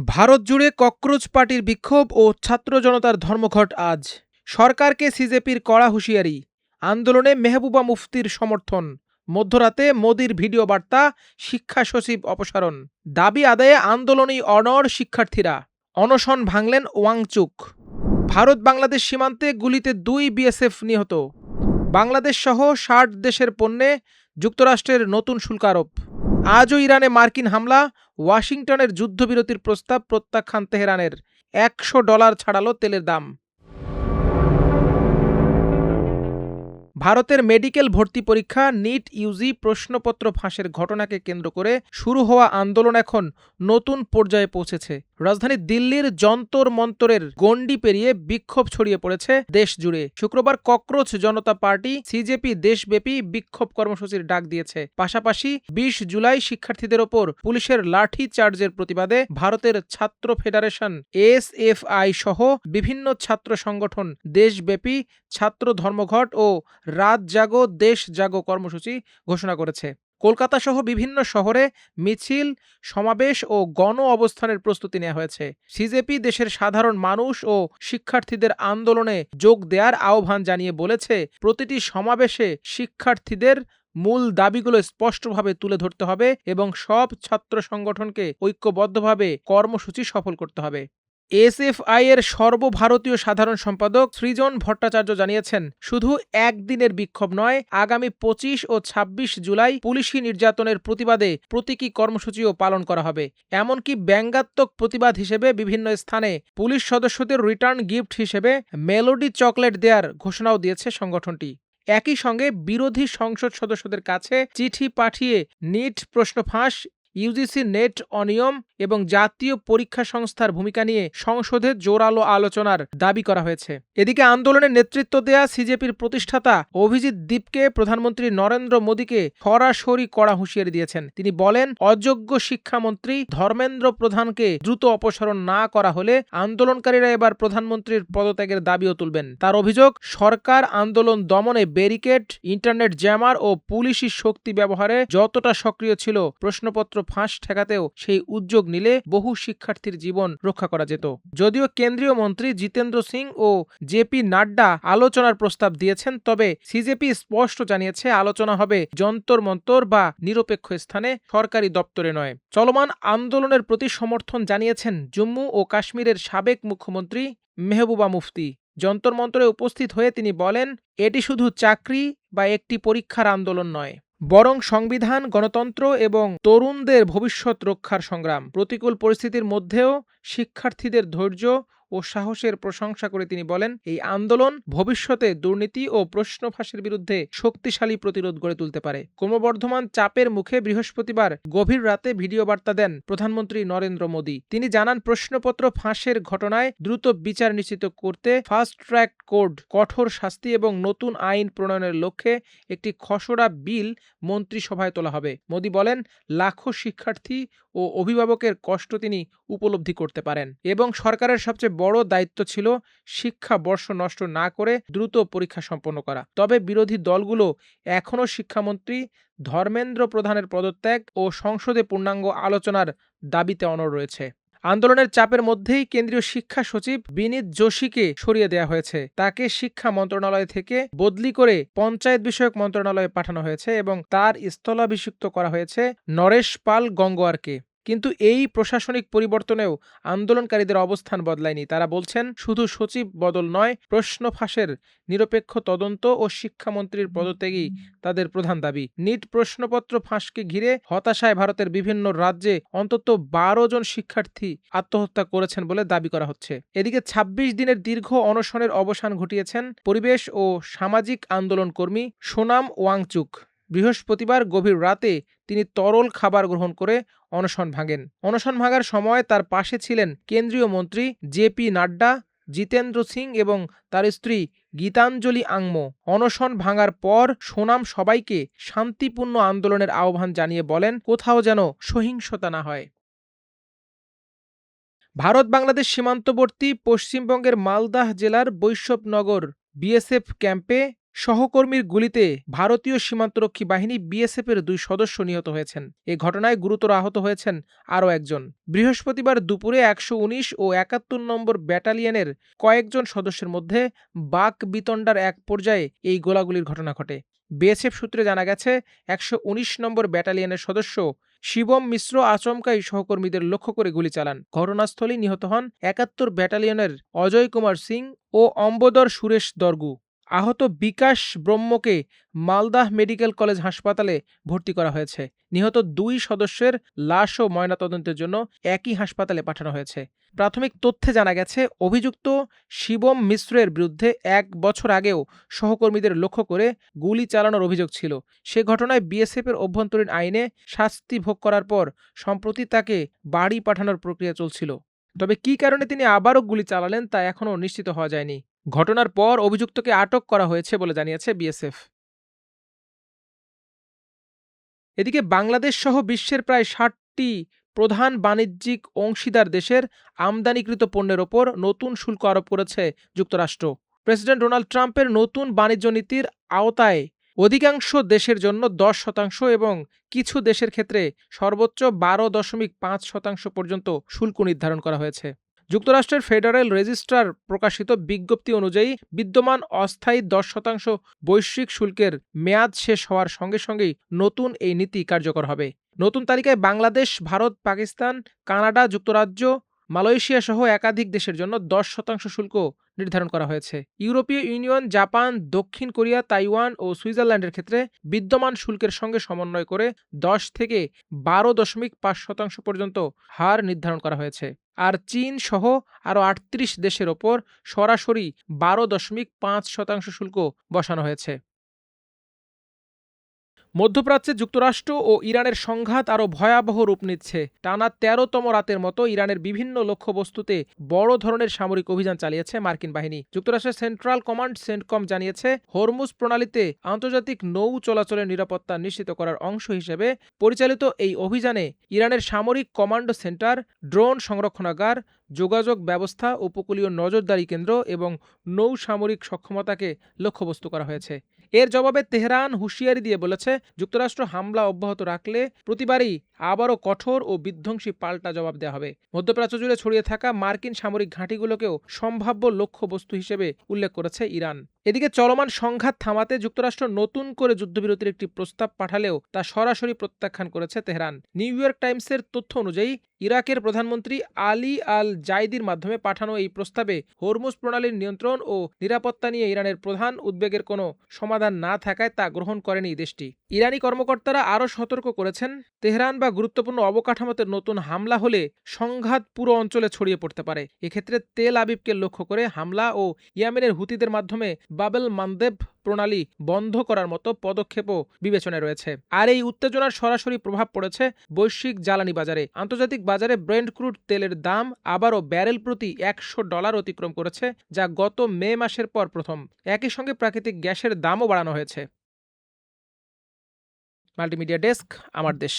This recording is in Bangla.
ভারত জুড়ে ককরোচ পার্টির বিক্ষোভ ও ছাত্র জনতার ধর্মঘট আজ। সরকারকে সিজেপির কড়া হুঁশিয়ারি। আন্দোলনে মেহবুবা মুফতির সমর্থন। মধ্যরাতে মোদির ভিডিও বার্তা, শিক্ষা সচিব অপসারণ। দাবি আদায়ে আন্দোলনেই অনড় শিক্ষার্থীরা। অনশন ভাঙলেন ওয়াংচুক। ভারত বাংলাদেশ সীমান্তে গুলিতে 2 বিএসএফ নিহত। বাংলাদেশ সহ 60 দেশের পণ্যে যুক্তরাষ্ট্রের নতুন শুল্ক আরোপ। আজও ইরানে মার্কিন হামলা, ওয়াশিংটনের যুদ্ধবিরতির প্রস্তাব প্রত্যাখ্যান তেহরানের। $100 ছাড়ালো তেলের দাম। ভারতের মেডিকেল ভর্তি পরীক্ষা নিট ইউজি প্রশ্নপত্র ফাঁসের ঘটনাকে কেন্দ্র করে শুরু হওয়া আন্দোলন এখন নতুন পর্যায়ে পৌঁছেছে। রাজধানী দিল্লির যন্তর মন্তরের গণ্ডি পেরিয়ে বিক্ষোভ ছড়িয়ে পড়েছে দেশ জুড়ে। শুক্রবার ককরোচ জনতা পার্টি সিজেপি দেশব্যাপী বিক্ষোভ কর্মসূচির ডাক দিয়েছে। পাশাপাশি 20 জুলাই শিক্ষার্থীদের ওপর পুলিশের লাঠি চার্জের প্রতিবাদে ভারতের ছাত্র ফেডারেশন এসএফআই সহ বিভিন্ন ছাত্র সংগঠন দেশব্যাপী ছাত্র ধর্মঘট ও রাত জাগো দেশ জাগো কর্মসূচি ঘোষণা করেছে। কলকাতা সহ বিভিন্ন শহরে মিছিল, সমাবেশ ও গণ অবস্থানের প্রস্তুতি নেওয়া হয়েছে। সিজেপি দেশের সাধারণ মানুষ ও শিক্ষার্থীদের আন্দোলনে যোগ দেওয়ার আহ্বান জানিয়ে বলেছে, প্রতিটি সমাবেশে শিক্ষার্থীদের মূল দাবিগুলো স্পষ্টভাবে তুলে ধরতে হবে এবং সব ছাত্র সংগঠনকে ঐক্যবদ্ধভাবে কর্মসূচি সফল করতে হবে। এসএফআই এর সর্বভারতীয় সাধারণ সম্পাদক সৃজন ভট্টাচার্য জানিয়েছেন, শুধু একদিনের বিক্ষোভ নয়, আগামী 25 ও 26 জুলাই পুলিশি নির্যাতনের প্রতিবাদে প্রতীকী কর্মসূচিও পালন করা হবে। এমনকি ব্যঙ্গাত্মক প্রতিবাদ হিসেবে বিভিন্ন স্থানে পুলিশ সদস্যদের রিটার্ন গিফট হিসেবে মেলোডি চকলেট দেওয়ার ঘোষণাও দিয়েছে সংগঠনটি। একই সঙ্গে বিরোধী সংসদ সদস্যদের কাছে চিঠি পাঠিয়ে নিট প্রশ্ন ফাঁস, ইউজিসি নেট অনিয়ম এবং জাতীয় পরীক্ষা সংস্থার ভূমিকা নিয়ে সংসদে জোরালো আলোচনার দাবি করা হয়েছে। এদিকে আন্দোলনের নেতৃত্ব দেয়া সিজেপির প্রতিষ্ঠাতা অভিজিৎ দীপকে প্রধানমন্ত্রী নরেন্দ্র মোদীকে সরাসরি কড়া হুঁশিয়ারি দিয়েছেন। তিনি বলেন, অযোগ্য শিক্ষামন্ত্রী ধর্মেন্দ্র প্রধানকে দ্রুত অপসারণ না করা হলে আন্দোলনকারীরা এবার প্রধানমন্ত্রীর পদত্যাগের দাবিও তুলবেন। তার অভিযোগ, সরকার আন্দোলন দমনে ব্যারিকেড, ইন্টারনেট জ্যামার ও পুলিশি শক্তি ব্যবহারে যতটা সক্রিয় ছিল, প্রশ্নপত্র ফাঁস ঠেকাতেও সেই উদ্যোগ নিলে বহু শিক্ষার্থীর জীবন রক্ষা করা যেত। যদিও কেন্দ্রীয় মন্ত্রী জিতেন্দ্র সিং ও জেপি নাড্ডা আলোচনার প্রস্তাব দিয়েছেন, তবে সিজেপি স্পষ্ট জানিয়েছে আলোচনা হবে যন্তর মন্তর বা নিরপেক্ষ স্থানে, সরকারি দপ্তরে নয়। চলমান আন্দোলনের প্রতি সমর্থন জানিয়েছেন জম্মু ও কাশ্মীরের সাবেক মুখ্যমন্ত্রী মেহবুবা মুফতি। যন্তর মন্তরে উপস্থিত হয়ে তিনি বলেন, এটি শুধু চাকরি বা একটি পরীক্ষার আন্দোলন নয়, বরং সংবিধান, গণতন্ত্র এবং তরুণদের ভবিষ্যৎ রক্ষার সংগ্রাম। প্রতিকূল পরিস্থিতির মধ্যেও শিক্ষার্থীদের ধৈর্য ও সাহসের প্রশংসা করে তিনি বলেন, এই আন্দোলন ভবিষ্যতে দুর্নীতি ও প্রশ্ন ফাঁসের বিরুদ্ধে শক্তিশালী প্রতিরোধ গড়ে তুলতে পারে। ক্রমবর্ধমান চাপের মুখে বৃহস্পতিবার গভীর রাতে ভিডিও বার্তা দেন প্রধানমন্ত্রী নরেন্দ্র মোদী। তিনি জানান, প্রশ্নপত্র ফাঁসের ঘটনায় দ্রুত বিচার নিশ্চিত করতে ফাস্ট ট্র্যাক কোর্ট, কঠোর শাস্তি এবং নতুন আইন প্রণয়নের লক্ষ্যে একটি খসড়া বিল মন্ত্রিসভায় তোলা হবে। মোদী বলেন, লাখো শিক্ষার্থী ও অভিভাবকের কষ্ট তিনি উপলব্ধি করতে পারেন এবং সরকারের সবচেয়ে বড় দায়িত্ব ছিল শিক্ষাবর্ষ নষ্ট না করে দ্রুত পরীক্ষা সম্পন্ন করা। তবে বিরোধী দলগুলো এখনও শিক্ষামন্ত্রী ধর্মেন্দ্র প্রধানের পদত্যাগ ও সংসদে পূর্ণাঙ্গ আলোচনার দাবিতে অনড় রয়েছে। আন্দোলনের চাপের মধ্যেই কেন্দ্রীয় শিক্ষা সচিব বিনীত যোশীকে সরিয়ে দেওয়া হয়েছে। তাকে শিক্ষা মন্ত্রণালয় থেকে বদলি করে পঞ্চায়েত বিষয়ক মন্ত্রণালয়ে পাঠানো হয়েছে এবং তার স্থলাভিষিক্ত করা হয়েছে নরেশ পাল গঙ্গোয়ারকে। কিন্তু এই প্রশাসনিক পরিবর্তনেও আন্দোলনকারীদের অবস্থান বদলায়নি। তারা বলছেন, শুধু সচিব বদল নয়, প্রশ্ন ফাঁসের নিরপেক্ষ তদন্ত ও শিক্ষামন্ত্রীর পদত্যাগই তাদের প্রধান দাবি। নিট প্রশ্নপত্র ফাঁসকে ঘিরে হতাশায় ভারতের বিভিন্ন রাজ্যে অন্তত 12 জন শিক্ষার্থী আত্মহত্যা করেছেন বলে দাবি করা হচ্ছে। এদিকে 26 দিনের দীর্ঘ অনশনের অবসান ঘটিয়েছেন পরিবেশ ও সামাজিক আন্দোলন কর্মী সোনাম ওয়াংচুক। বৃহস্পতিবার গভীর রাতে তিনি তরল খাবার গ্রহণ করে অনশন ভাঙেন। অনশন ভাঙার সময় তার পাশে ছিলেন কেন্দ্রীয় মন্ত্রী জেপি নাড্ডা, জিতেন্দ্র সিং এবং তার স্ত্রী গীতাঞ্জলি আংমো। অনশন ভাঙার পর সোনাম সবাইকে শান্তিপূর্ণ আন্দোলনের আহ্বান জানিয়ে বলেন, কোথাও যেন সহিংসতা না হয়। ভারত বাংলাদেশ সীমান্তবর্তী পশ্চিমবঙ্গের মালদাহ জেলার বৈষ্ণবনগর বিএসএফ ক্যাম্পে সহকর্মীর গুলিতে ভারতীয় সীমান্তরক্ষী বাহিনী বিএসএফের 2 সদস্য নিহত হয়েছেন। এ ঘটনায় গুরুতর আহত হয়েছেন আরও একজন। বৃহস্পতিবার দুপুরে ১১৯ ও ৭১ নম্বর ব্যাটালিয়নের কয়েকজন সদস্যের মধ্যে বাকবিতণ্ডার এক পর্যায়ে এই গোলাগুলির ঘটনা ঘটে। বিএসএফ সূত্রে জানা গেছে, ১১৯ নম্বর ব্যাটালিয়নের সদস্য শিবম মিশ্র আচমকাই সহকর্মীদের লক্ষ্য করে গুলি চালান। ঘটনাস্থলেই নিহত হন ৭১ ব্যাটালিয়নের অজয় কুমার সিং ও অম্বদর সুরেশ দর্গু। আহত বিকাশ ব্রহ্মকে মালদাহ মেডিকেল কলেজ হাসপাতালে ভর্তি করা হয়েছে। নিহত 2 সদস্যের লাশও ময়নাতদন্তের জন্য একই হাসপাতালে পাঠানো হয়েছে। প্রাথমিক তথ্যে জানা গেছে, অভিযুক্ত শিবম মিশ্রের বিরুদ্ধে 1 বছর আগেও সহকর্মীদের লক্ষ্য করে গুলি চালানোর অভিযোগ ছিল। সে ঘটনায় বিএসএফের অভ্যন্তরীণ আইনে শাস্তি ভোগ করার পর সম্প্রতি তাকে বাড়ি পাঠানোর প্রক্রিয়া চলছিল। তবে কী কারণে তিনি আবারও গুলি চালালেন তা এখনও নিশ্চিত হওয়া যায়নি। ঘটনার পর অভিযুক্তকে আটক করা হয়েছে বলে জানিয়েছে বিএসএফ। এদিকে বাংলাদেশ সহ বিশ্বের প্রায় 60টি প্রধান বাণিজ্যিক অংশীদার দেশের আমদানিকৃত পণ্যের ওপর নতুন শুল্ক আরোপ করেছে যুক্তরাষ্ট্র। প্রেসিডেন্ট ডোনাল্ড ট্রাম্পের নতুন বাণিজ্য নীতির আওতায় অধিকাংশ দেশের জন্য 10% এবং কিছু দেশের ক্ষেত্রে সর্বোচ্চ 12.5% পর্যন্ত শুল্ক নির্ধারণ করা হয়েছে। যুক্তরাষ্ট্রের ফেডারেল রেজিস্ট্রার প্রকাশিত বিজ্ঞপ্তি অনুযায়ী বিদ্যমান অস্থায়ী 10% বৈশ্বিক শুল্কের মেয়াদ শেষ হওয়ার সঙ্গে সঙ্গেই নতুন এই নীতি কার্যকর হবে। নতুন তালিকায় বাংলাদেশ, ভারত, পাকিস্তান, কানাডা, যুক্তরাজ্য, মালয়েশিয়া সহ একাধিক দেশের জন্য 10% শুল্ক নির্ধারণ করা হয়েছে। ইউরোপীয় ইউনিয়ন, জাপান, দক্ষিণ কোরিয়া, তাইওয়ান ও সুইজারল্যান্ডের ক্ষেত্রে বিদ্যমান শুল্কের সঙ্গে সমন্বয় করে 10 থেকে 12.5% পর্যন্ত হার নির্ধারণ করা হয়েছে। আর চীন সহ আরও 38 দেশের ওপর সরাসরি 12.5% শুল্ক বসানো হয়েছে। মধ্যপ্রাচ্যে যুক্তরাষ্ট্র ও ইরানের সংঘাত আরও ভয়াবহ রূপ নিচ্ছে। টানা 13তম রাতের মতো ইরানের বিভিন্ন লক্ষ্যবস্তুতে বড় ধরনের সামরিক অভিযান চালিয়েছে মার্কিন বাহিনী। যুক্তরাষ্ট্রের সেন্ট্রাল কমান্ড সেন্টকম জানিয়েছে, হরমুজ প্রণালীতে আন্তর্জাতিক নৌ চলাচলের নিরাপত্তা নিশ্চিত করার অংশ হিসেবে পরিচালিত এই অভিযানে ইরানের সামরিক কমান্ডো সেন্টার, ড্রোন সংরক্ষণাগার, যোগাযোগ ব্যবস্থা, উপকূলীয় নজরদারি কেন্দ্র এবং নৌ সামরিক সক্ষমতাকে লক্ষ্যবস্তু করা হয়েছে। এর জবাবে তেহরান হুঁশিয়ারি দিয়ে বলেছে, যুক্তরাষ্ট্র হামলা অব্যাহত রাখলে প্রতিবারই আবারও কঠোর ও বিধ্বংসী পাল্টা জবাব দেওয়া হবে। মধ্যপ্রাচ্য জুড়ে ছড়িয়ে থাকা মার্কিন সামরিক ঘাঁটিগুলোকেও সম্ভাব্য লক্ষ্যবস্তু হিসেবে উল্লেখ করেছে ইরান। এদিকে চলমান সংঘাত থামাতে যুক্তরাষ্ট্র নতুন করে যুদ্ধবিরতির একটি প্রস্তাব পাঠালেও তা সরাসরি প্রত্যাখ্যান করেছে তেহরান। নিউ ইয়র্ক টাইমসের তথ্য অনুযায়ী ইরাকের প্রধানমন্ত্রী আলী আল জাইদির মাধ্যমে পাঠানো এই প্রস্তাবে হরমুজ প্রণালীর নিয়ন্ত্রণ ও নিরাপত্তা নিয়ে ইরানের প্রধান উদ্বেগের কোনো সমাধান না থাকায় তা গ্রহণ করেনি দেশটি। ইরানি কর্মকর্তারা আরও সতর্ক করেছেন, তেহরান বা গুরুত্বপূর্ণ অবকাঠামোতে নতুন হামলা হলে সংঘাত পুরো অঞ্চলে ছড়িয়ে পড়তে পারে। এক্ষেত্রে তেল আবিবকে লক্ষ্য করে হামলা ও ইয়েমেনের হুতিদের মাধ্যমে বাবেল মানদেব প্রণালী বন্ধ করার মতো পদক্ষেপও বিবেচনায় রয়েছে। আর এই উত্তেজনার সরাসরি প্রভাব পড়েছে বৈশ্বিক জ্বালানি বাজারে। আন্তর্জাতিক বাজারে ব্রেন্ট ক্রুড তেলের দাম আবারও ব্যারেল প্রতি $100 অতিক্রম করেছে, যা গত মে মাসের পর প্রথম। একই সঙ্গে প্রাকৃতিক গ্যাসের দামও বাড়ানো হয়েছে। মাল্টিমিডিয়া ডেস্ক, আমার দেশ।